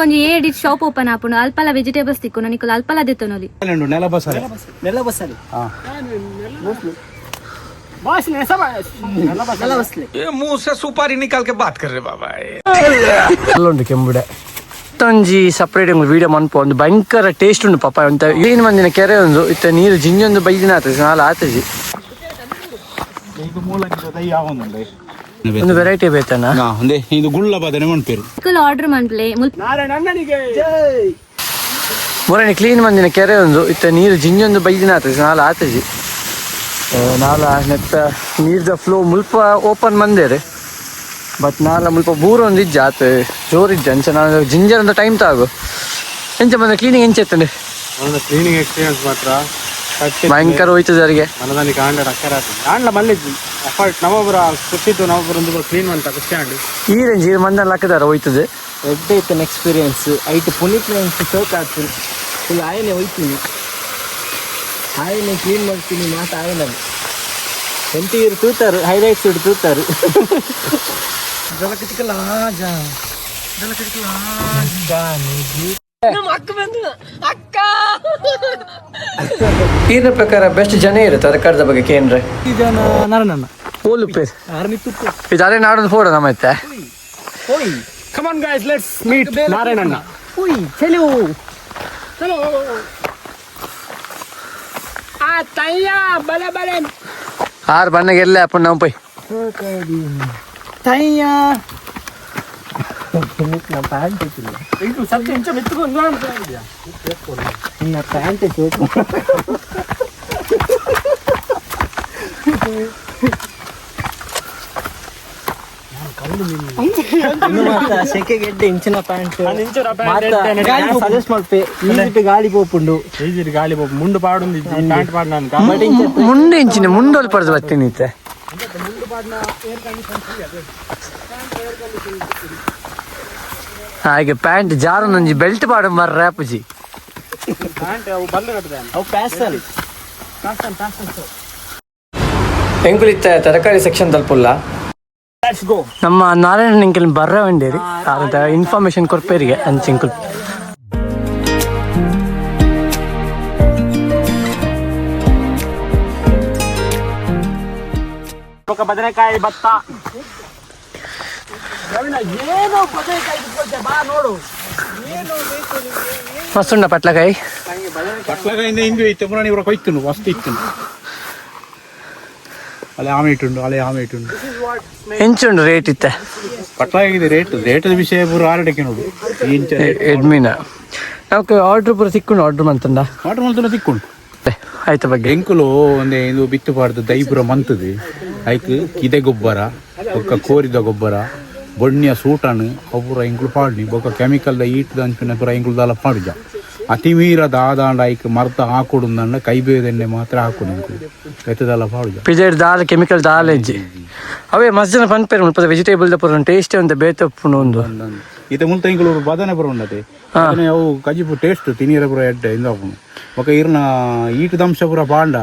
ಒಂಜಿ ಏಡಿ shop open ಆಪುಂಡು ಅಲ್ಪಲ ವೆಜಿಟೇಬಲ್ಸ್ ತಿಕ್ಕುಂಡು ನಿಕುಲು ಅಲ್ಪಲ ದೆತ್ತೊನೊಲಿ ನೆಲ ಬಸಳೆ मुंह से सुपारी निकाल के बात कर रहे बाबा ಅಲ್ಲೊಂದು ಕೆಂಬುಡೆ ಒಂಜಿ ಸಪ್ರೇಟ್ ವಿಡಿಯೋ ಮನ್ಪು ಒಂದು ಭಯಂಕರ ಟೇಸ್ಟ್ ಉಂಡು ಪಾಪ ಅಂತ ಏನು ಮಂದಿನ ಕೆರೆ ಒಂದು ಇತ್ತ ನೀರು ಜಿಂಜೊಂದು ಬೈದಿನ ಆತಜಿ ನಾಳೆ ಆತಜಿ ಒಂದು ವೆರೈಟಿ ಬೇತನ ಇದು ಗುಳ್ಳ ಬದನೆ ಮನ್ಪೇರು ನಿಕುಲು ಆರ್ಡರ್ ಮನ್ಪ್ಲೆ ಮೊರನೆ ಕ್ಲೀನ್ ಮಂದಿನ ಕೆರೆ ಒಂದು ಇತ್ತ ನೀರು ಜಿಂಜೊಂದು ಬೈದಿನ ಆತಜಿ ನಾಳೆ ಆತಜಿ ನಾಲ ನೆತ್ತ ನೀರ್ದ ಫ್ಲೋ ಮುಲ್ಪ ಓಪನ್ ಮಂದೇರಿ ಬಟ್ ನಾಲ ಮುಲ್ಪ ಬೂರ ಒಂದು ಇಜ್ಜ ಆತ ಜೋರಿಜ್ಜ ಅಂಚ ನಾನು ಜಿಂಜರ್ ಅಂತ ಟೈಮ್ ತಾಗು ಎಂಚ ಬಂದ ಕ್ಲೀನಿಂಗ್ ಎಂಚ ಎತ್ತಂಡೆ ಕ್ಲೀನಿಂಗ್ ಎಕ್ಸ್ಪೀರಿಯನ್ಸ್ ಮಾತ್ರ ಭಯಂಕರ ಹೋಯ್ತದೆ ಅವರಿಗೆ ಮನದಾನಿಗೆ ಆಂಡ್ಲ ಮಲ್ಲಿದ್ದು ಅಫರ್ಟ್ ನವೊಬ್ಬರ ಸುತ್ತಿತ್ತು ನವೊಬ್ಬರೊಂದು ಕ್ಲೀನ್ ಅಂತ ಖುಷಿ ಆಂಡಿ ಈ ರೇಂಜ್ ಈ ಮಂದನ ಲಕ್ಕದಾರ ಹೋಯ್ತದೆ ಎಡ್ಡೆ ಇತ್ತನ ಎಕ್ಸ್ಪೀರಿಯನ್ಸ್ ಐಟ್ ಪುನೀತ್ ಶೋಕ್ ಆಗ್ತೀನಿ ಫುಲ್ ಆಯನೆ ಹೋಯ್ತೀನಿ ಆಯನೆ ಕ್ಲೀನ್ ಮಾಡ್ತೀನಿ ಮಾತು ಆಯನ ಎಂಟಿಗರು ತೂತಾರು ಹೈಲೈಟ್ಸ್ ಇಟ್ಟು ತೂತಾರು ಈರ ಪ್ರಕಾರ ಬೆಸ್ಟ್ ಜನ ಇರು ತರಕಾರದ ಬಗ್ಗೆ ಕೇಂದ್ರ ನಾರಾಯಣ ಓಲುಪೇರ್ ಇದು ಅದೇ ನಾಡೊಂದು ಫೋಟೋ ನಮ್ಮ ಐತೆ Come on guys, let's meet ನಾರಾಯಣಣ್ಣ. ಚಲೋ ಆರು ಬಣ್ಣಗೆ ಎಲ್ಲ ಅಪ್ಪ ನಾವು ಪೈ ತಯ್ಯ ಇದು ಸತ್ಯ ಇಂಚ ಮೆತ್ತಗೊಂಡು ನಿನ್ನ ಪ್ಯಾಂಟ್ ಚೋಕು ಸೆಕೆಗೆ ಎಡ್ಡೆ ಇಂಚಿನ ಪ್ಯಾಂಟ್ ಸಜೆಸ್ಟ್ ಮಾಡ್ಪೆ ಈಜಿಟ್ ಗಾಳಿ ಪೋಪುಂಡು ಈಜಿಟ್ ಗಾಳಿ ಪೋಪು ಮುಂಡು ಪಾಡುಂದು ಪ್ಯಾಂಟ್ ಪಾಡ್ ನಾನು ಮುಂಡೆ ಇಂಚಿನ ಮುಂಡೋಲ್ ಪಡೆದು ಬರ್ತೀನಿ ಹಾಗೆ ಪ್ಯಾಂಟ್ ಜಾರು ನಂಜಿ ಬೆಲ್ಟ್ ಪಾಡು ಮರ ರ್ಯಾಪುಜಿ ಪ್ಯಾಂಟ್ ಅವು ಬಲ್ಲು ಕಟ್ಟದೆ ಅವು ಪ್ಯಾಸಲ್ ಎಂಕುಲಿತ್ತ ತರಕಾರಿ ಸೆಕ್ಷನ್ ತಲುಪಲ್ಲ ಲೆಟ್ಸ್ ಗೋ ನಮ್ಮ ನಾರಾಯಣ ಎಂಕಲ್ ಬರ್ರ ವಂಡೇರಿ ಅದ ಇನ್ಫಾರ್ಮೇಶನ್ ಕೊರ್ಪೇರಿಗೆ ಅಂಚೆಂಕುಲ್ ಬದನೆಕಾಯಿ ಭತ್ತ ಏನೋ ಬದನೆಕಾಯಿ ಬಾ ನೋಡು ಮಸ್ತುಂಡ ಪಟ್ಲಕಾಯಿ ಪಟ್ಲಕಾಯಿಂದ ಹಿಂದೆ ಇತ್ತು ಪುನಃ ಇವ್ರ ಕೊಯ್ತುಂಡು ಮಸ್ತ್ ಇತ್ತು ಅಲೆ ಆಮೆ ಇಟ್ಟುಂಡು ಎಂಚುಂಡು ರೇಟ್ ಇತ್ತೆ ಪಟ್ಲಕಾಯಿದೆ ರೇಟದ ವಿಷಯ ಪೂರ ಆರಡಕ್ಕೆ ನೋಡು ಇಂಚ ಎಡ್ಮಿನ ನಾವು ಆರ್ಡ್ರ್ ಪೂರ ಸಿಕ್ಕೊಂಡು ಆರ್ಡ್ರ್ ಮಂತಂಡ ಆರ್ಡರ್ ಮಾಡ್ತಾನೆ ತಿಕ್ಕೊಂಡು ಆಯ್ತ ಬಗ್ಗೆ ಎಂಕುಲು ಒಂದೇ ಇದು ಬಿತ್ತು ಪಾಡ್ದು ದೈಪುರ ಮಂತದು ಐಕ್ ಕಿದೆ ಗೊಬ್ಬರ ಬೊಕ್ಕ ಕೋರಿದ ಗೊಬ್ಬರ ಬೊಣ್ಣಿಯ ಸೂಟನು ಅಪುರ ಎಂಕುಲು ಪಾಡ್ನಿ ಬೊಕ್ಕ ಕೆಮಿಕಲ್ದ ಈಟ್ದ ಅಂಚಿನ ಪುರ ಎಂಕುಲು ದಾಲ ಪಾಡುಜ ಅತಿಮೀರದ ಆದಾಂಡ ಐಕ್ ಮರ್ತ ಹಾಕೊಡುಂದಂಡ ಕೈಬೇದೆಣ್ಣೆ ಮಾತ್ರ ಹಾಕೊಡು ಎಂಕುಲು ಎತ್ತದಲ್ಲ ಪಾಡುಜ ಪಿಜೆಡ್ ದಾಲ್ ಕೆಮಿಕಲ್ ದಾಲ್ ಹೆಜ್ಜೆ ಅವೇ ಮಸ್ತ್ ಜನ ಪನ್ಪೇರು ಮುಲ್ಪದ ವೆಜಿಟೇಬಲ್ ದ ಪುರ ಟೇಸ್ಟ್ ಅಂತ ಬೇತಪ್ಪುಂಡು ಒಂದು ಇತ ಮುಲ್ತ ಎಂಕುಲು ಬದನೆ ಪುರ ಉಂಡತೆ ಅವು ಕಜಿಪು ಟೇಸ್ಟ್ ತಿನೀರ ಪುರ ಎಡ್ಡೆ ಇಂದಾಪುನು ಬೊಕ್ಕ ಇರ್ನ ಈಟದಂಶ ಪುರ ಪಾಂಡ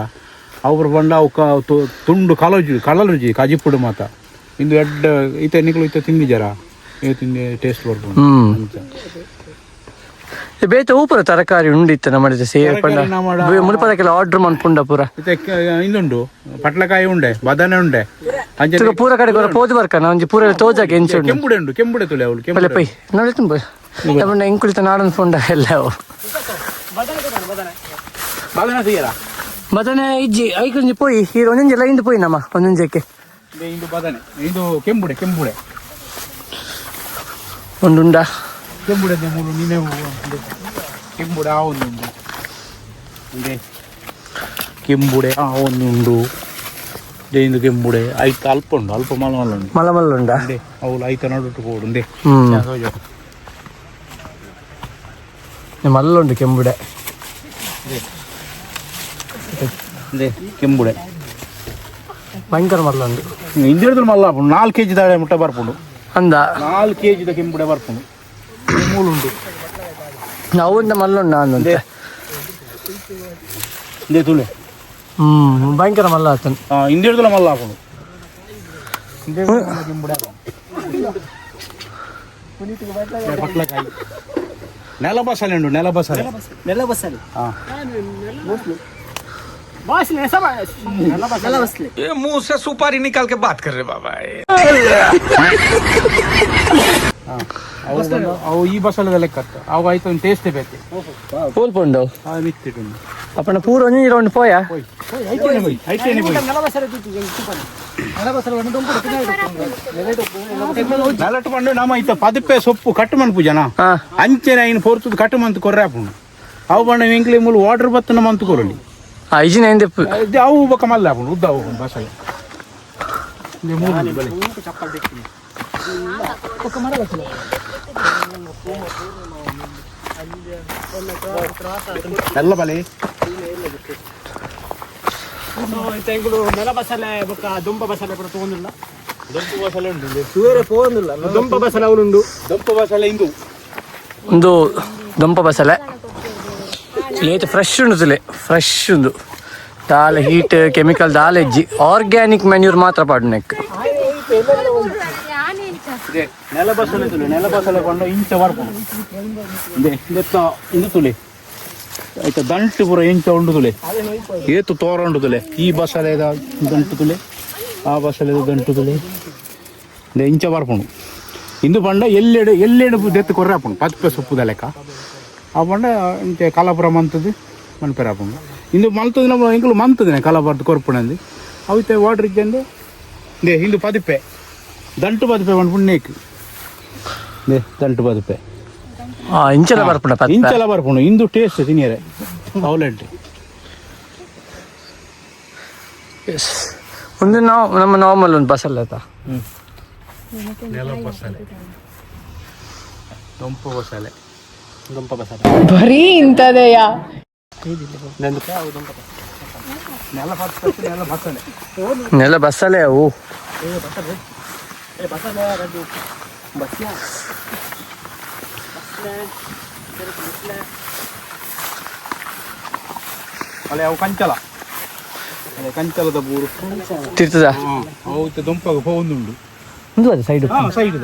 ಅವ್ರ ಬಂಡ ಅವು ತುಂಡು ಕಳಲುಜಿ ಕಜಿಪುಡು ಮಾತ ಇಂದು ಎಡ್ಡ ಈತ ನಿಕಲು ಈತ ತಿಂದಿ ಜರ ತಿಂದಿ ಟೇಸ್ಟ್ ಬರ್ಬೋದು ಬೇತ ಊಪುರ ತರಕಾರಿ ಉಂಡಿತ್ತು ನಮ್ಮ ಸೇವೆ ಪಂಡ ಮುಲ್ಪದಕ್ಕೆಲ್ಲ ಆರ್ಡ್ರ್ ಮಾಡ್ಕೊಂಡ ಪೂರ ಇಂದುಂಡು ಪಟ್ಲಕಾಯಿ ಉಂಡೆ ಬದನೆ ಉಂಡೆ ಪೂರ ಕಡೆ ಪೋದು ಬರ್ಕನ ಒಂಜಿ ಪೂರ ತೋಜಾಗ ಎಂಚು ಕೆಂಬುಡೆ ಉಂಡು ಕೆಂಬುಡೆ ತುಲೆ ಅವಳು ಪಲ್ಲೆ ಪೈ ನೋಡಿ ತುಂಬ ಎಂಕುಳಿತ ನಾಡೊಂದು ಫೋಂಡ ಎಲ್ಲ ಅವು ಬದನೆ ಸಿಗಲ್ಲ ಬದನೆ ಇಜ್ಜಿ ಐಕೊಂಜಿ ಪೋಯಿ ಈ ಒಂದೊಂಜಿ ಲೈನ್ ಪೋಯಿ ನಮ್ಮ ಒಂದೊಂಜಕ್ಕೆ ಇದು ಬದನೆ ಇದು ಕೆಂಬುಡೆ ಒಂದುಂಡ ಕೆಂಬುಡೆ ಮೂರು ನೀನೇ ಕೆಂಬುಡೆ ಆ ಒಂದುಂಡು ಕೆಂಬುಡೆ ಆ ಒಂದುಂಡು ಇಂದು ಕೆಂಬುಡೆ ಐತ ಅಲ್ಪ ಉಂಡು ಅಲ್ಪ ಮಲಮಲ್ಲ ಮಲಮಲ್ಲ ಉಂಡ ಅವಳು ಐತ ನಡುಟ್ಟು ಕೊಡು ಮಲ್ಲುಂಡು ಕೆಂಬುಡೆ ಕೆಂಬುಡೆ ಭಯಂಕರ ಮಲ್ಲುಂಡು ಹಿಂದಿಡಿದ್ರು ಮಲ್ಲ 4 kg ದಾಳೆ ಮುಟ್ಟ ಬರ್ಪುಂಡು ಅಂದ 4 kg ಕೆಂಬುಡೆ ಬರ್ಪುಂಡು ಮೂಳುಂಡು ಅವಂದ ಮಲ್ಲುಂಡ ಅಂದಂತೆ ತುಳೆ ಭಯಂಕರ ಮಲ್ಲ ಆತನು ಹಿಂದಿಡಿದ್ರು ಮಲ್ಲ ಹಾಕೊಂಡು ಪಟ್ಲಕಾಯಿ ನೆಲ ಬಸಳೆ ಉಂಟು, ನೆಲ ಬಸಳೆ. ನೆಲ ಬಸಳೆ. ಹಾ ನೆಲ ಬಸಳೆ. ये मुंह से सुपारी निकाल के बात कर रहे बाबा ಅವು ಈ ಬಸಳೆದ ಲೆಕ್ಕ ಅವು ಆಯ್ತು ಒಂದು ಟೇಸ್ಟ್ ಬೇಕು. ಪೂಲ್ ಪುಂಡು ಮಿತ್ತಿಟ್ಟು ಅಪ್ಪನ ಪೂರ ಒಂಜಿ ರೌಂಡ್ ಪೋಯಾ ನಲಟ್ಟು ಪಂಡು ನಮ್ಮ ಇತ್ತ ಪದಪ್ಪೆ ಸೊಪ್ಪು ಕಟ್ಟು ಮನ್ ಪೂಜನ ಅಂಚೆನ ಇನ್ನು ಪೊರ್ತುದು ಕಟ್ಟು ಮಂತ್ ಕೊರ್ರೆ ಆಪುಂಡು ಅವು ಬಣ್ಣ ಇಂಕ್ಲಿ ಮೂಲ ವಾಟರ್ ಬತ್ತನ ಮಂತ್ ಕೊರಲಿ ಐಜಿನ ಹಿಂದೆ ಅವು ಬಕ್ಕ ಮಲ್ಲ ಆಪುಂಡು ಉದ್ದ ಅವು ಬಸಳೆ ಎಲ್ಲ ಬಲೆ ನೆಲ ಬಸಳೆ ದುಂಪ ಬಸಳೆ ಕೂಡ ತಗೊಂಡಿಲ್ಲ. ದೊಂಪು ಬಸಳೆ ಉಂಟು, ಸೂರ್ಯ ತಗೊಂಡಿಲ್ಲ. ದುಂಪ ಬಸಳೆ ಅವನುಂಡು. ದೊಂಪು ಬಸಳೆ ಇಂದು ಒಂದು ದುಂಪ ಬಸಳೆ ಲೇಟ್ ಫ್ರೆಶ್ ಉಂಡು ತುಲೆ, ಫ್ರೆಶ್ ಉಂಡು. ದಾಲ ಹೀಟ್ ಕೆಮಿಕಲ್ ದಾಲ ಇಜ್ಜಿ ಆರ್ಗ್ಯಾನಿಕ್ ಮ್ಯಾನ್ಯೂರ್ ಮಾತ್ರ ಪಾಡು ನೆಕ್. ನೆಲ ಬಸಳೆ ತುಲೆ, ನೆಲ ಬಸಳೆ ಕೊಂಡು ಇಂಚ ಬರ್ಪುಂಡು ಇಂದು ತುಲೆ ಆಯ್ತಾ. ದಂಟು ಪೂರ ಇಂಚ ಉಂಡು ತುಲೆ, ಏತು ತೋರ ಉಂಡು ತುಲೆ. ಈ ಬಸಳೆದ ದಂಟು ತುಲೆ, ಆ ಬಸಳೆದ ದಂಟು ತುಲೆ ಇಂಚ ಬರ್ಪುಂಡು. ಇಂದು ಪಂಡ ಎಲ್ಲೆಡೆ ದೆತ್ತು ಕೊರ್ರೆ ಆಪುಂಡು ಪತ್ಪೆ ಸೊಪ್ಪುದ ಲೆಕ್ಕ. ಆ ಪಂಡ ಇಂಚ ಕಲಾಪುರ ಮಂತದ್ದು ಮನ್ಪೆರ ಆಪುಂಡು. ಇಂದು ಮಲ್ತದ್ದು ನಮ್ಮ ಎಂಕಲು ಮಂತದಿನ ಕಲಾಪುರದ ಕೊರ್ಪುಣಂದು ಅವತ್ತೆ ವಾಟರ್ ಇದ್ದಂದು ದೇ ಇಂದು ಪದಿಪ್ಪೆ ದಂಟು ಪದಿಪ್ಪೆ ಪಂಡು ನೇಕು ದೇ ದಂಟು ಪದಿಪ್ಪೆ ಇಂಚಲ ಬರ್ಪುಂಡ ಇಂಚಲ ಬರ್ಪುಂಡು. ಇಂದು ಟೇಸ್ಟ್ ತಿನ್ನಿಯರೆ ಅವಲೆಂಟು ಒಂದು ನಮ್ಮ ನಾರ್ಮಲ್ ಒಂದು ಬಸಳೆ ಆಯ್ತಾ. ನೆಲ ಬಸಳೆ, ದೊಂಪು ಬಸಳೆ, ದುಂಪ ಬಸಳೆ. ಬರೀ ಇಂಥದೆಯಾ? ನೆಲ ಬಸಳೆ ನೆಲ ಬಸಳೆ ಅವು ಅಲೆ ಅವು ಕಂಚಲ, ಅಲೆ ಕಂಚಲದ ಬೂರು ತಿರ್ತದ ಅವು ದೊಂಪಗ ಪೋಂದುಂಡು ಒಂದು ಅದು ಸೈಡ್ ಸೈಡ್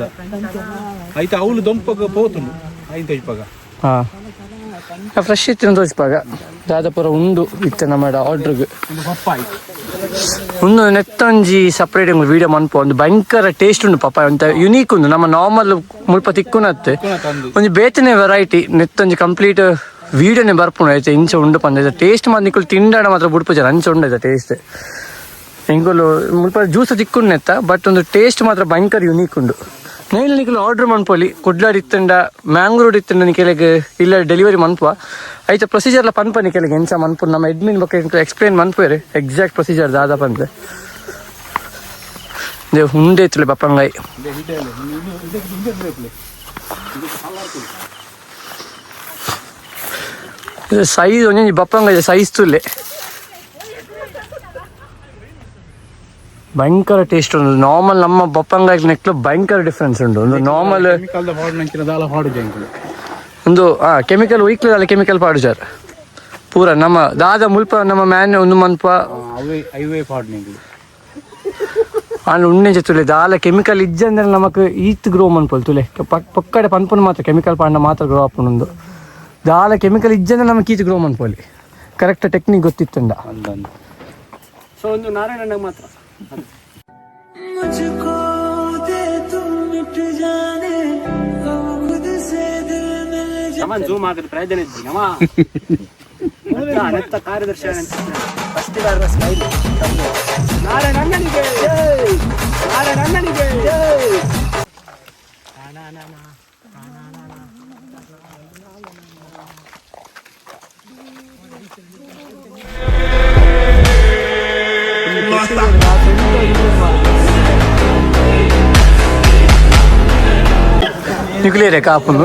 ಆಯ್ತಾ. ಅವಳು ದೊಂಪಗ ಪೋತುಂಡು ಐದು ತೆಜ್ಪಗ ಹಾ ಫ್ರೆಶ್ ಇತ್ತು ತೋರಿಸ್ಪಾಗ ದಾದಾಪುರ ಉಂಡು ಇತ್ತು ನಮ್ಮ ಆರ್ಡ್ರಿಗೆ ಒಂದು ಪಪ್ಪಾಯಿ ಒಂದು ನೆತ್ತೊಂಜಿ ಸಪ್ರೇಟ್ ವಿಡಿಯೋ ಮನ್ಪು ಒಂದು ಭಯಂಕರ ಟೇಸ್ಟ್ ಉಂಡು ಪಪ್ಪಾಯ ಅಂತ ಯುನೀಕ್ ಉಂಡು. ನಮ್ಮ ನಾರ್ಮಲ್ ಮುಲ್ಪ ತಿಕ್ಕುನತ್ತೆ ಒಂದು ಬೇತನೆ ವೆರೈಟಿ ನೆತ್ತೊಂಜಿ ಕಂಪ್ಲೀಟ್ ವಿಡಿಯೋನೇ ಬರ್ಪುಂಡು ಆಯ್ತು. ಇಂಚ ಉಂಡು ಪಂದ ಟೇಸ್ಟ್ ಮಾತ್ರ ನಿಕ್ಕಲು ತಿಂಡಾಡ ಮಾತ್ರ ಬುಡ್ಪುಜಾರ ಅಂಚ ಉಂಡೈತೆ ಟೇಸ್ಟ್. ಎಂಕುಲು ಮುಲ್ಪ ಜ್ಯೂಸ್ ತಿಕ್ಕುಂಡು ನೆತ್ತ ಬಟ್ ಒಂದು ಟೇಸ್ಟ್ ಮಾತ್ರ ಭಯಂಕರ ಯುನೀಕ್ ಉಂಡು. ನೈಲ್ ನಿಕ್ಕಲು ಆರ್ಡರ್ ಮನ್ಪೋಲಿ ಕುಡ್ಲಾಡ್ ಇತ್ತಂಡ ಮ್ಯಾಂಗ್ಳೂರ್ ಇತ್ತಂಡ ನಿಕೆಲೆಗೆ ಇಲ್ಲ ಡೆಲಿವರಿ ಮನ್ಪುವ ಆಯ್ತಾ. ಪ್ರೊಸೀಜರ್ಲ ಪನ್ಪ ನಿಕೆಲೆಗೆ ಎಂಚ ಮನ್ಪು ನಮ್ಮ ಎಡ್ಮಿನ್ ಬಗ್ಗೆ ಎಕ್ಸ್ಪ್ಲೇನ್ ಮನ್ಪುವೇರೆ ಎಕ್ಸಾಕ್ಟ್ ಪ್ರೊಸೀಜರ್ ದಾದ ಪಂದ್ರೆ ದೇವ್ ಉಂಡೆ ಇತ್ತಲೆ ಬಪ್ಪಂಗಾಯಿ ಸೈಜ್ ಒಂಜಿ ಬಪ್ಪಂಗಾಯಿ ಸೈಜ್ ತುಲ್ಲೆ ಭಯಂಕರ ಟೇಸ್ಟ್ ಉಂಟು. ನಾರ್ಮಲ್ ನಮ್ಮ ಬಪ್ಪಂಗಾಯಿ ನೆಕ್ಲು ಭಯಂಕರ ಡಿಫ್ರೆನ್ಸ್ ಉಂಟು. ಒಂದು ನಾರ್ಮಲ್ ಒಂದು ಕೆಮಿಕಲ್ ವೀಕ್ಲಿ ಕೆಮಿಕಲ್ ಪಾಡುಜಾರ್ ಪೂರ ನಮ್ಮ ದಾದ ಮುಲ್ಪ ನಮ್ಮ ಮ್ಯಾನ್ ಒಂದು ಮನ್ಪ ಅಲ್ಲಿ ಉಣ್ಣೆ ತುಲೆ ದಾಲ ಕೆಮಿಕಲ್ ಇಜ್ಜಂದ್ರೆ ನಮಕ್ ಈತ್ ಗ್ರೋ ಮನ್ಪಲ್ ತುಲೆ ಪಕ್ಕಡೆ ಪನ್ಪುನ ಮಾತ್ರ ಕೆಮಿಕಲ್ ಪಾಂಡ ಮಾತ್ರ ಗ್ರೋ ಆಪುಂಡು. ದಾಲ ಕೆಮಿಕಲ್ ಇಜ್ಜಂದ್ರೆ ನಮಕ್ ಈತ್ ಗ್ರೋ ಮನ್ಪಲ್ಲಿ ಕರೆಕ್ಟ್ ಟೆಕ್ನಿಕ್ ಗೊತ್ತಿತ್ತಂಡ. ಸೊ ಒಂದು ನಾರಾಯಣ ಮಾತ್ರ ಜೂಮ್ ಹಾಕಿದ ಪ್ರಯೋಜನ ಇದ್ದೀನಿ ಅಮ್ಮ ಕಾರ್ಯದರ್ಶಿ ಫಸ್ಟಿಗಾರರ ಸ್ಮೈಲ್. ನಾಳೆ ನನ್ನನಿಗೆ ನಾಳೆ ನನ್ನನಿಗೆ ನ್ಯೂಕ್ಲಿಯರ್ ಕಾಪುನು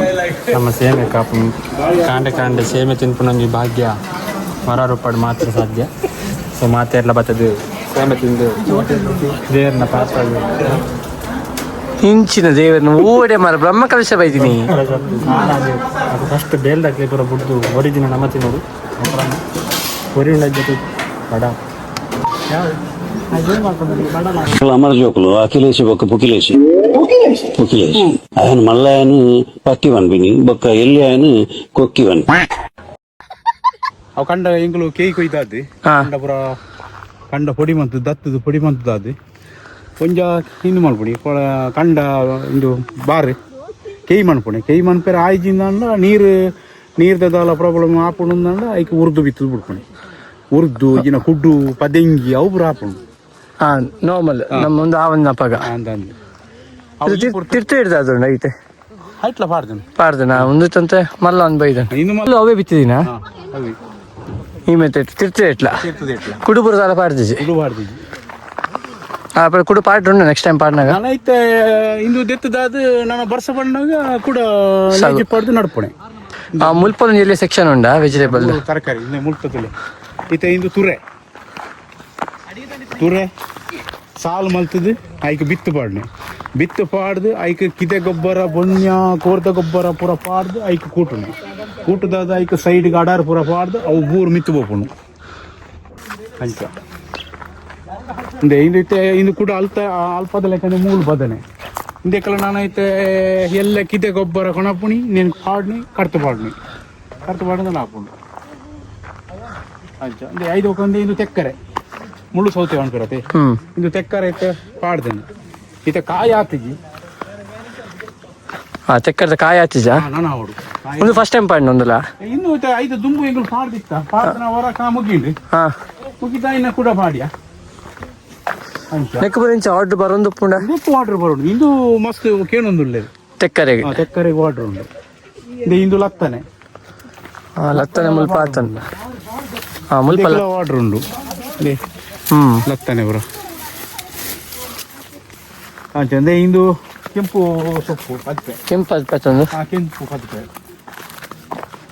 ನಮ್ಮ ಸೇಮೆ ಕಾಪು ಕಾಂಡೆ ಸೇಮೆ ತಿನ್ಪುನೊಂದು ಭಾಗ್ಯ ಹೊರರುಪಾಡು ಮಾತ್ರ ಸಾಧ್ಯ. ಸೊ ಮಾತೆಲ್ಲ ಬರ್ತದೆ ಸೇಮೆ ತಿಂದು ದೇವರನ್ನ ಪಾತ್ರ ಇಂಚಿನ ದೇವರನ್ನ ಓಡೆ ಮಾರ ಬ್ರಹ್ಮ ಕಲಶ ಬೈದಿನಿ ಅದು ಫಸ್ಟ್ ಬೇಲ್ದಾಗ್ಲಿ ಪೂರ ಬಿಡ್ದು ಒರಿಜಿನ ನಮ್ಮ ತಿನ್ನೋದು ಹೊರಿ ಉಂಡ ಜೊತೆ ಬಡ ಯಾವ అమర జోకులు అఖిలేష్ బొక్క పుకిలేసి ఆయన మళ్ళీ ఆయన పక్కివన్ బిని బొక్క ఎల్లి ఆయన కొక్కివన్ ಅವು ಕಂಡ ಎಂಗ್ಲು ಕೇಯಿ ಕೊಯ್ದಾದ್ದು ಕಂಡ ಪುರ ಕಂಡ ಪೊಡಿ ಮಂತು ದತ್ತದು ಪೊಡಿ ಮಂತದಾದ್ದು ಕೊಂಚ ಹಿಂದು ಮಾಡ್ಬಿಡಿ ಕಂಡ ಇಂದು ಬಾರಿ ಕೇಯಿ ಮನ್ಪುಣೆ ಕೇಯಿ ಮನ್ಪೇರ ಆಯ್ಜಿಂದ ನೀರ್ದ ದಾಲ ಪ್ರಾಬ್ಲಮ್ ಆಪುಂಡ ಐಕ್ ಉರ್ದು ಬಿತ್ತದು ಬಿಡ್ಪುಣೆ ಉರ್ದು ಇನ್ನ ಕುಡ್ಡು ಪದೆಂಗಿ ಅವು ಪುರ ಆಪುಂಡು ನಾರ್ಮಲ್ ನಮ್ಮ ಮುಂದೆ ಆವನ್ನ ಪಗ ಅಂದಂದು ತಿರ್ತ ಹಿಡ್ದು ಐತೆ ಹೈಟ್ಲ ಪಾಡ್ದನ ಒಂದು ತಂತೆ ಮಲ್ಲ ಒಂದು ಬೈದ ಇನ್ನು ಅವೇ ಬಿತ್ತಿದೀನ ಅವಿ ಈ ಮೆತ್ತೆ ತಿರ್ತ ಇಟ್ಲ ಸೇರ್ತದೆ ಇಟ್ಲ ಕುಡುಪುರ ಸಾಲ ಪಾಡ್ದಿಜಿ ಇದು ಮಾಡ್ದಿದ್ದಿ ಕುಡು ಪಾಡ್ ಉಂಡು ನೆಕ್ಸ್ಟ್ ಟೈಮ್ ಪಾಡ್ನಾಗ ನಾನೈತೆ ಇಂದು ದೆತ್ತದಾದ ನಾನು ಬರ್ಸ ಬಂದಾಗ ಕೂಡ ಪಡ್ದು ನಡ್ಪಣೆ ಮುಲ್ಪದ ಎಲ್ಲಿ ಸೆಕ್ಷನ್ ಉಂಡಾ ವೆಜಿಟೇಬಲ್ ತರಕಾರಿ ಇನ್ನು ಮುಳ್ತದಲ್ಲಿ ಈತ ಇಂದು ತುರೆ ಸಾಲು ಮಲ್ತದು ಐಕ್ ಬಿತ್ತು ಪಾಡ್ನೆ ಬಿತ್ತು ಪಾಡ್ದು ಐಕ್ ಕಿದೆ ಗೊಬ್ಬರ ಬೊಣ್ಯ ಕೋರ್ದ ಗೊಬ್ಬರ ಪೂರ ಪಾಡ್ದು ಐಕ್ ಕೂಟುನೆ ಕೂಟದಾದ ಐಕ್ ಸೈಡ್ಗೆ ಅಡಾರ್ ಪೂರ ಪಾಡ್ದು ಅವು ಬೂರು ಮಿತ್ತು ಬೋಪುಣು ಅಂಚ ಇಂದು ಐತೆ ಇಂದು ಕೂಡ ಅಲ್ಪದ ಲೆಕ್ಕನೆ ಮೂಲು ಬದನೆ ಇಂದೆಕ್ಕಲ ನಾನೈತೆ ಎಲ್ಲ ಕಿದೆ ಗೊಬ್ಬರ ಕೊಣಪುಣಿ ನೀನು ಪಾಡ್ನಿ ಕರ್ತು ಪಾಡ್ದು ನಾಪುಣಿ ಅಂಚ ಅಂದ್ರೆ 5 ಒಕ್ಕೊಂದು ಇಂದು ತೆಕ್ಕರೆ ಮುಳ್ಳು ಸೌತೆ ಅನ್ಪಿರತ್ತೆ ಇಂದು ತೆಕ್ಕರೆ ಐತೆ ಪಾಡ್ದೇನೆ ಈತ ಕಾಯಿ ಆತಿಜಿ ತೆಕ್ಕರದ ಕಾಯಿ ಆತಿಜ ನಾನು ಅವಡು ಒಂದು ಫಸ್ಟ್ ಟೈಮ್ ಪಾಡ್ನ ಒಂದಲ್ಲ ಇನ್ನು 5 ದುಂಬು ಎಂಗಳು ಪಾಡ್ದಿತ್ತ ಪಾಡ್ದನ ಹೊರ ಮುಗಿಂಡು ಮುಗಿದ ಇನ್ನ ಕೂಡ ಪಾಡ್ಯ ನೆಕ್ ಬರಿಂಚ ಆರ್ಡರ್ ಬರೋದು ಪುಂಡ ಉಪ್ಪು ವಾಟರ್ ಬರೋದು ಇಂದು ಮಸ್ತ್ ಕೇಳೊಂದು ತೆಕ್ಕರೆಗೆ ವಾಟರ್ ಉಂಡು ಇಂದು ಲತ್ತನೆ ಮುಲ್ಪ ಆತನ ಮುಲ್ಪ ವಾಟರ್ ಉಂಡು ಲತ್ತನೆ ಬರೋ ಅಂಚಂದೆ ಇಂದು ಕೆಂಪು ಸೊಪ್ಪು ಪತ್ಪೆ ಕೆಂಪು ಪತ್ತೊಂದು ಕೆಂಪು ಪತ್ಪೆ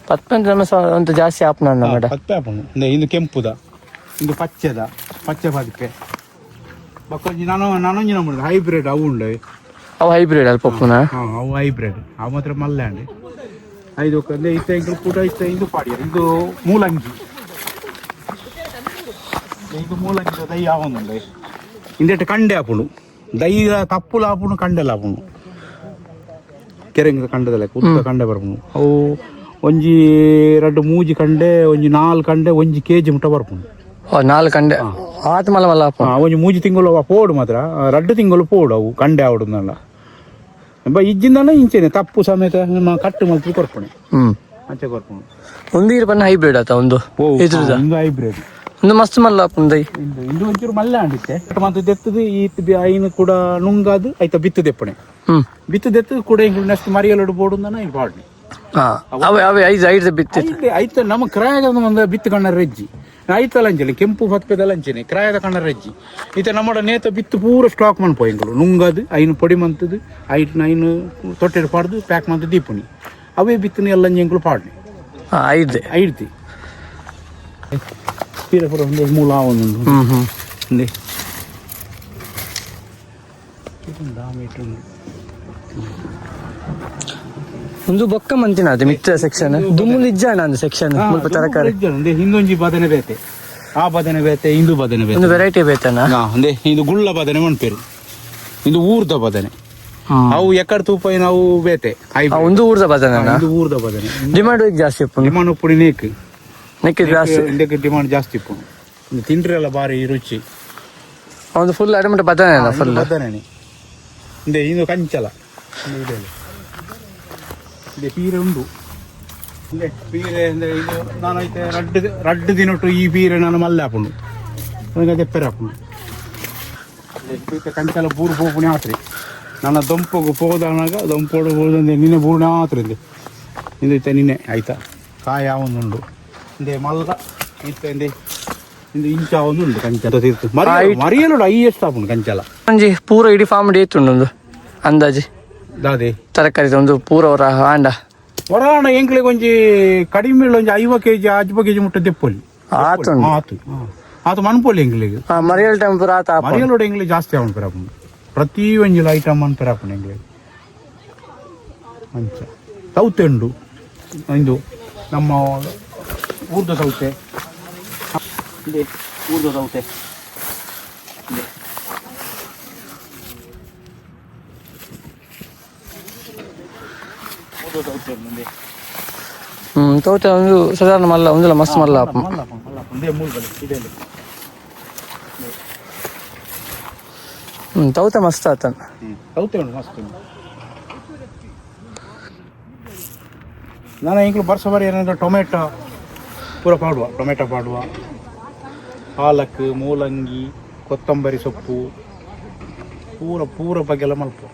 ಪತ್ಪೆ ನಮ್ಮ ಒಂದು ಜಾಸ್ತಿ ಆಪ್ನ ಮೇಡ ಪತ್ಪೆ ಆಪುಂಡು ಇಂದು ಕೆಂಪುದ ಇಂದು ಪಚ್ಚೆ ಪತ್ಪೆ ಬಕ್ಕೊಂಜಿ ನಾನೊಂಜಿನ ಮಾಡಿದೆ ಹೈಬ್ರಿಡ್ ಅವು ಉಂಡು ಅವು ಹೈಬ್ರಿಡ್ ಅಲ್ಪ ಅವು ಹೈಬ್ರಿಡ್ ಅವು ಮಾತ್ರ ಮಲ್ಲಾಂಡ್ 5 ಒಕ್ಕಂದೆ ಇತ್ತ ಎಂಕ್ಲು ಕೂಡ ಇತ್ತ ಇಂದು ಪಾಡ್ಯಾರ ಇದು ಮೂಲಂಗಿ ದೈ ಆವೊಂದುಂಡು ಇಂದೆಟ್ಟು ಕಂಡೆ ಆಪುಂಡು ದೈದ ತಪ್ಪುಲ ಆಪುಂಡು ಕಂಡೆಲ್ಲ ಆಪುಂಡು ಕೆರೆಂಗ ಕಂಡದಲ್ಲ ಉದ್ದ ಕಂಡೆ ಬರ್ಪುಂಡು ಅವು ಒಂಜಿ 2 ಮೂಜಿ ಕಂಡೆ ಒಂಜಿ 4 ಕಂಡೆ 1 kg ಮುಟ್ಟ ಬರ್ಪುಂಡು 4 ಕಂಡೆ ಆತ ಮಲ್ಲ ಮಲ್ಲ ಒಂಜಿ ಮೂಜಿ ತಿಂಗಳು ಅವ ಪೋಡು ಮಾತ್ರ 2 ತಿಂಗಳು ಪೋಡು ಅವು ಕಂಡೆ ಆವಡುದಲ್ಲ ಇಜ್ಜಿಂದಲ್ಲ ಇಂಚೆನೆ ತಪ್ಪು ಸಮೇತ ಕಟ್ಟು ಮಲ್ತಿ ಕೊರ್ಪಣೆ ಅಂಚೆ ಕೊರ್ಪಣೆ ಒಂದು ಇರ್ಬನ್ನ ಹೈಬ್ರಿಡ್ ಆತ ಒಂದು ಇಂದು ಹೈಬ್ರಿಡ್ ಒಂದು ಮಸ್ತ್ ಮಲ್ಲ ಪುಂದೈ ಇಂದು ಒಂಚೂರು ಮಲ್ಲ ಅಂಡಿತ್ತೆ ಮತ್ತೆ ದೆತ್ತದು ಈ ಐನು ಕೂಡ ನುಂಗಾದು ಐತ ಬಿತ್ತು ದೆಪ್ಪಣೆ ಬಿತ್ತು ದೆತ್ತದು ಕೂಡ ಹಿಂಗೆ ನೆಕ್ಸ್ಟ್ ಮರಿಯಲೋಡು ಬೋಡುಂದನ ಈ ಬಾಡ್ನಿ ಅವೇ 5 ಬಿತ್ತಿತ್ತು ಐತ ನಮ್ಮ ಕ್ರಾಯದ ಒಂದು ಬಿತ್ತು ಕಣ್ಣ ರೆಜ್ಜಿ ಐತಲ್ಲ ಅಂಚನೆ ಕೆಂಪು ಪತ್ಪೆದಲ್ಲ ಅಂಚನೆ ಕ್ರಾಯದ ಕಣ್ಣ ರೆಜ್ಜಿ ಈತ ನಮ್ಮ ನೇತ ಬಿತ್ತು ಪೂರ ಸ್ಟಾಕ್ ಮನ್ಪೋ ಎಂಗಳು ನುಂಗದು ಐನು ಪೊಡಿ ಮಂತದು ಐನು ತೊಟ್ಟೆಡು ಪಾಡ್ದು ಪ್ಯಾಕ್ ಮಂತ ದೀಪುನಿ ಅವೇ ಬಿತ್ತನೆ ಎಲ್ಲ ಎಂಗಳು ಪಾಡ್ನಿ ಐಡ್ತಿ ಪೀರಪುರ ಒಂದು ಮೂಲ ಒಂದು ಒಂದು ಬೊಕ್ಕ ಮಂತಿನ ಅದು ಮಿತ್ರ ಸೆಕ್ಷನ್ ದುಮ್ಮುಲು ಇಜ್ಜಾಣ ಒಂದು ಸೆಕ್ಷನ್ ಸ್ವಲ್ಪ ತರಕಾರಿ ಹಿಂದೊಂಜಿ ಬದನೆ ಬೇತೆ ಆ ಬದನೆ ಬೇತೆ ಇಂದು ಬದನೆ ಬೇತೆ ಒಂದು ವೆರೈಟಿ ಬೇತನ ಅಂದೆ ಇದು ಗುಳ್ಳ ಬದನೆ ಮಣ್ಪೇರು ಇದು ಊರ್ದ ಬದನೆ ಅವು ಎಕಡ್ ತೂಪ ನಾವು ಬೇತೆ ಒಂದು ಊರ್ದ ಬದನೆ ಊರ್ದ ಬದನೆ ಡಿಮಾಂಡ್ ಜಾಸ್ತಿ ಡಿಮಾಂಡ್ ಉಪ್ಪುಡಿ ನೆಕ್ ಜಾಸ್ತಿ ಡಿಮಾಂಡ್ ಜಾಸ್ತಿ ಇಪ್ಪು ತಿಂಡ್ರಿ ಎಲ್ಲ ಬಾರಿ ರುಚಿ ಒಂದು ಫುಲ್ ಅಡಮಟ ಬದನೆ ಫುಲ್ ಬದನೆ ಇದು ಕಂಚಲ ಪೀರೆ ಉಂಡು ಪೀರೆ ಅಂದ್ರೆ ಇದು ನಾನೈತೆ ರಡ್ಡು ದಿನೊಟ್ಟು ಈ ಪೀರೆ ನಾನು ಮಲ್ಲೆ ಹಾಕೊಂಡು ನನಗೆ ತೆಪ್ಪರೆ ಹಾಕೊಂಡು ಕಂಚಲ ಬೂರು ಪೋಪುಣಿ ಆತ್ರಿ ನನ್ನ ದೊಂಪಗು ಪೋದಾಗ ದೊಂಪೋಡು ಹೋದಂದೆ ನಿನ್ನೆ ಬೂರ್ಣೆ ಆತ್ರಿಂದ ಇಂದೈತೆ ನಿನ್ನೆ ಆಯ್ತಾ ಕಾಯ ಒಂದುಂಡು ಇಂದೆ ಮಲ್ಲ ಇಂದೆ ಇಂದು ಇಂಚ ಒಂದುಂಡು ಕಂಚಲ ತೀರ್ತು ಮರಿಯಲು ಹೈಯೆಸ್ಟ್ ಆಪುಂಡು ಕಂಚಲ ಒಂಜಿ ಪೂರ ಇಡೀ ಫಾರ್ಮ್ ಏತುಂಡು ಅಂದಾಜಿ ದಾದೆ ತರಕಾರಿ ಒಂದು ಪೂರ ಆಂಡ ಹೊರಾಣ ಎಂಕ್ಲೆಗೆ ಒಂಜಿ ಕಡಿಮೆ ಒಂಜಿ 50 kg 60 kg ಮುಟ್ಟ ದೆಪ್ಪೊಲಿ ಆತು ಮನ್ಪೊಲಿ ಎಂಗ್ಲಿಗೆ ಮರಿಯಲ್ ಟೈಮ್ ಪೂರ ಆತ ಮರಿಯಲೋಡ ಎಂಗ್ಲಿಗೆ ಜಾಸ್ತಿ ಅವನು ಪೆರಾಪುಂಡು ಪ್ರತಿ ಒಂಜಿಲ ಐಟಮ್ ಅನ್ ಪೆರಾಪುಂಡು ಎಂಗ್ಲಿಗೆ ಮಂಚ ಸೌತೆ ಉಂಡು ಇಂದು ನಮ್ಮ ಊರ್ದ ಸೌತೆ ಊರ್ದ ಸೌತೆ ತೋಟ ಒಂದು ಸಾಧಾರಣ ಮಲ್ಲ ಒಂದಲ್ಲ ಮಸ್ತ್ ಮಲ್ಲ ಆಪು ತೌತ ಮಸ್ತ್ ಆತನ್ ತೌತೆ ಉಂಟು ಮಸ್ತ್ ಉಂಟು. ನಾನು ಈಗಲೂ ಬರ್ಸ ಬರೀ ಏನಂದ್ರೆ ಟೊಮೆಟೊ ಪೂರ ಪಾಡುವ ಪಾಲಕ್ ಮೂಲಂಗಿ ಕೊತ್ತಂಬರಿ ಸೊಪ್ಪು ಪೂರ ಬಗೆಲ್ಲ ಮಲ್ಪು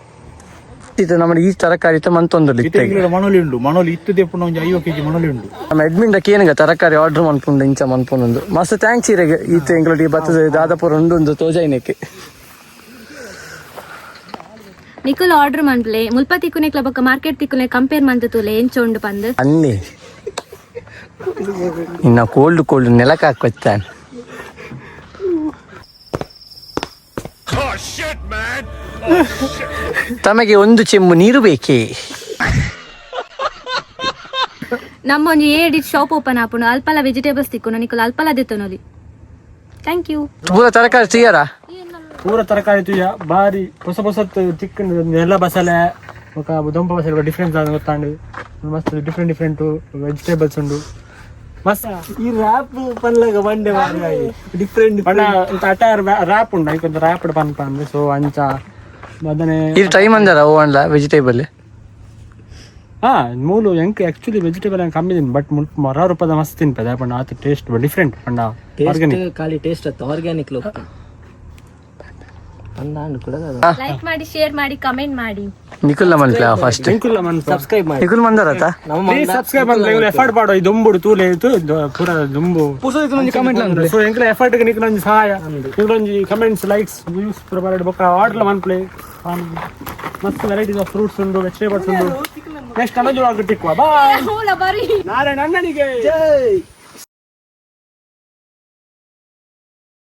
ಇದು ನಮ್ಮ ಈ ತರಕಾರಿ ಮಂತೊಂದು ಮಣಲಿ ಉಂಡು ಮಣಲಿ ಇತ್ತದೆ ಪುಣ್ಣ ಒಂದು 50 kg ಮಣಲಿ ಉಂಡು ನಮ್ಮ ಎಡ್ಮಿಂಡ ಕೇನಿಗ ತರಕಾರಿ ಆರ್ಡರ್ ಮಾಡ್ಕೊಂಡು ಇಂಚ ಮನ್ಪೊಂದು ಮಸ್ತ್ ಥ್ಯಾಂಕ್ಸ್ ಇರೆಗೆ ಈತ ಎಂಗ್ಲೊಡಿ ಬತ್ತದ ದಾದಾಪುರ ಉಂಡು ತೋಜೈನಕ್ಕೆ ನಿಕುಲ್ ಆರ್ಡರ್ ಮನ್ಪ್ಲೆ ಮುಲ್ಪ ತಿಕ್ಕುನೆಕ್ಲ ಬೊಕ್ಕ ಮಾರ್ಕೆಟ್ ತಿಕ್ಕುನೆ ಕಂಪೇರ್ ಮಂತ್ ತೂಲೆ ಎಂಚ ಉಂಡು ಪಂದ್ ಅನ್ನಿ ಇನ್ನ ಕೋಲ್ಡ್ ನೆಲಕ್ಕೆ ಹಾಕೊಚ್ಚಾನೆ ತಮಗೆ ಒಂದು ಚೆಂಬು ನೀರು ಬೇಕೇ ನಮ್ಮ ಒಂಜಿ ಏಡಿಟ್ ಶಾಪ್ ಓಪನ್ ಆಪುಂಡು ಅಲ್ಪಲ ವೆಜಿಟೇಬಲ್ಸ್ ತಿಕ್ಕುನ ನಿಕುಲ್ ಅಲ್ಪಲ ದೆತ್ತೊನೊಲಿ ಥ್ಯಾಂಕ್ ಯು ಪೂರ ತರಕಾರಿ ಸಿಗರಾ ಪೂರ ತರಕಾರಿ ತುಯ್ಯ ಬಾರಿ ಹೊಸ ಚಿಕ್ಕನ್ ಎಲ್ಲ ಬಸಳೆ ఒక దుంప బసలు డిఫరెన్స్ అది ಗೊತ್ತಾಂಡು ಮಸ್ತ್ ಡಿಫ್ರೆಂಟ್ ವೆಜಿಟೇಬಲ್ಸ್ ಉಂಡು ಮಸ್ತ್ ಈ ರ್ಯಾಪ್ ಪನ್ಲಗ ಬಂಡೆ ಮಾರಿ ಡಿಫ್ರೆಂಟ್ ಪಣ್ಣ ಅಟೈರ್ ರ್ಯಾಪ್ ಉಂಡು ಐಕೊಂದು ರ್ಯಾಪ್ ಪನ್ಪ ಅಂದ್ರೆ ಸೊ ಅಂಚ ಅದನ್ನೇ ಇದು ಟ್ರೈ ಮಂದಾರ ಓ ಅನ್ಲ ವೆಜಿಟೇಬಲ್ ಹಾ ಮೂಲು ಎಂಕ್ ಆಕ್ಚುಲಿ ವೆಜಿಟೇಬಲ್ ಕಮ್ಮಿ ತಿನ್ ಬಟ್ ಮರ ರೂಪದ ಮಸ್ತ್ ತಿನ್ಪದ ಪಣ್ಣ ಆತ ಟೇಸ್ಟ್ ಡಿಫ್ರೆಂಟ್ ಪಣ್ಣ ಆರ್ಗಾನಿಕ್ ಖಾಲಿ ಟೇಸ್ಟ್ ಅತ್ತ ಆರ್ಗ್ಯಾನಿಕ್ ಲೋಕ ಲೈಕ್ ಮಾಡಿ ಶೇರ್ ಮಾಡಿ ಕಮೆಂಟ್ ಮಾಡಿ ನಿಖುಲ್ ಮನ್ಲ ಫಸ್ಟ್ ಸಬ್ಸ್ಕ್ರೈಬ್ ಮಾಡಿ ನಿಖುಲ್ ಮಂದಾರತ ಸಬ್ಸ್ಕ್ರೈಬ್ ಮಾಡಿ ಎಫರ್ಟ್ ಮಾಡೋ ಈ ದುಂಬುಡು ತೂಲೆ ಇತ್ತು ಪೂರ ದುಂಬು ಕಮೆಂಟ್ ಸೊ ಎಂಕ್ಲ ಎಫರ್ಟ್ ಗೆ ನಿಖಲೊಂಜಿ ಸಹಾಯ ನಿಖಲೊಂಜಿ ಕಮೆಂಟ್ಸ್ ಲೈಕ್ಸ್ ವ್ಯೂಸ್ ಪೂರ ಬರಡ್ ಬೊಕ್ಕ ಆರ್ಡರ್ ಮನ್ಪ್ಲೆ ಮಸ್ತ್ ವೆರೈಟೀಸ್ ಆಫ್ ಫ್ರೂಟ್ಸ್ ಉಂಡು ವೆಜಿಟೇಬಲ್ಸ್ ಉಂಡು ನೆಕ್ಸ್ಟ್ ಅನ್ನೋದು ಟಿಕ್ವಾ ಬಾಯ್ ನಾರಾಯಣ ಅಣ್ಣನಿಗೆ ಜೈ.